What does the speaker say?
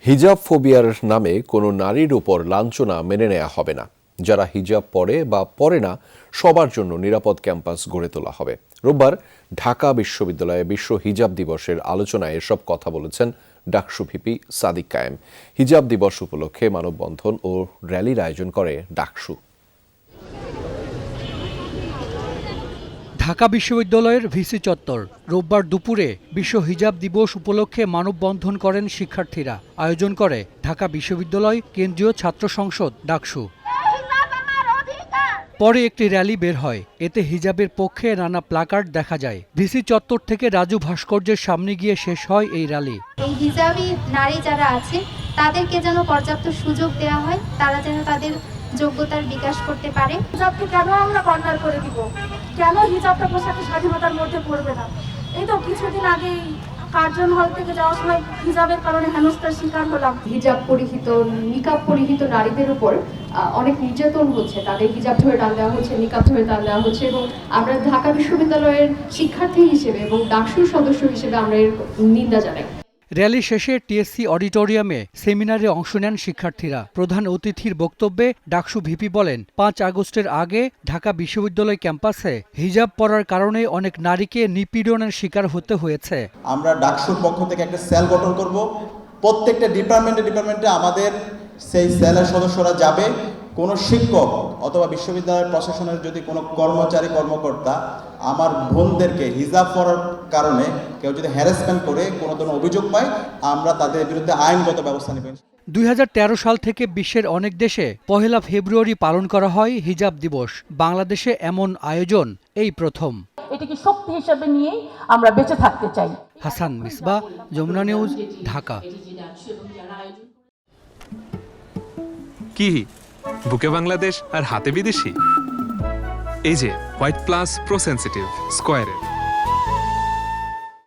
হিজাব ফোবিয়ার নামে কোনো নারীর উপর লাঞ্ছনা মেনে নেওয়া হবে না। যারা হিজাব পরে বা পরে না সবার জন্য নিরাপদ ক্যাম্পাস গড়ে তোলা হবে। রোববার ঢাকা বিশ্ববিদ্যালয়ে বিশ্ব হিজাব দিবসের আলোচনায় এসব কথা বলেছেন ডাকসু ভিপি সাদিক কায়েম। হিজাব দিবস উপলক্ষে মানববন্ধন ও র্যালির আয়োজন করে ডাকসু। ঢাকা বিশ্ববিদ্যালয়ের ভিসি চত্বর রোববার দুপুরে বিশ্ব হিজাব দিবস উপলক্ষে মানববন্ধন করেন শিক্ষার্থীরা। আয়োজন করে ঢাকা বিশ্ববিদ্যালয় কেন্দ্রীয় ছাত্র সংসদ ডাকসু। পরে একটি র্যালি বের হয়। এতে হিজাবের পক্ষে নানা প্লাকার্ড দেখা যায়। ভিসি চত্বর থেকে রাজু ভাস্কর্যের সামনে গিয়ে শেষ হয় এই র্যালি। এই হিজাবি নারী যারা আছে তাদেরকে যেন পর্যাপ্ত সুযোগ দেওয়া হয়, তারা যেন তাদের যোগ্যতার বিকাশ করতে পারে। হিজাবকে কেন আমরা কর্নার করে দিব? কেন হিজাবটা পোশাকের স্বাধীনতার মধ্যে পড়বে না? এই তো কিছুদিন আগেই কার্জন হল থেকে যাওয়ার সময় হিজাবের কারণে হেনস্থার শিকার হলাম। হিজাব পরিহিত, নিকাব পরিহিত নারীদের উপর অনেক নির্যাতন হচ্ছে। তাদের হিজাব ধরে টান দেওয়া হচ্ছে, নিকাব ধরে টান দেওয়া হচ্ছে এবং আমরা ঢাকা বিশ্ববিদ্যালয়ের শিক্ষার্থী হিসেবে এবং ডাকসুর সদস্য হিসেবে আমরা এর নিন্দা জানাই। র্যালি শেষে টিএসসি অডিটোরিয়ামে সেমিনারে অংশ নেন শিক্ষার্থীরা। প্রধান অতিথির বক্তব্যে ডাকসু ভিপি বলেন, 5 আগস্টের আগে ঢাকা বিশ্ববিদ্যালয় ক্যাম্পাসে হিজাব পরার কারণে অনেক নারীকে নিপীড়নের শিকার হতে হয়েছে। আমরা ডাকসুর পক্ষ থেকে একটা সেল গঠন করব। প্রত্যেকটা ডিপার্টমেন্টে আমাদের সেই সেলের সদস্যরা যাবে। কোনো শিক্ষক অথবা বিশ্ববিদ্যালয়ের প্রশাসনের যদি কোনো কর্মচারী কর্মকর্তা আমার বোনদেরকে হিজাব পরার কারণে কেউ যদি হ্যারাসমেন্ট করে কোনো ধরনের অভিযোগ পায়, আমরা তাদের বিরুদ্ধে আইনগত ব্যবস্থা নেব। 2013 সাল থেকে বিশ্বের অনেক দেশে 1 ফেব্রুয়ারি পালন করা হয় হিজাব দিবস। বাংলাদেশে এমন আয়োজন এই প্রথম। এটাকে শক্তি হিসেবে নিয়েই আমরা বেঁচে থাকতে চাই। হাসান মিসবাহ, যমুনা নিউজ, ঢাকা। কি বুকে বাংলাদেশ আর হাতে বিদেশি? এই যে হোয়াইট প্লাস প্রো সেনসিটিভ স্কয়ারের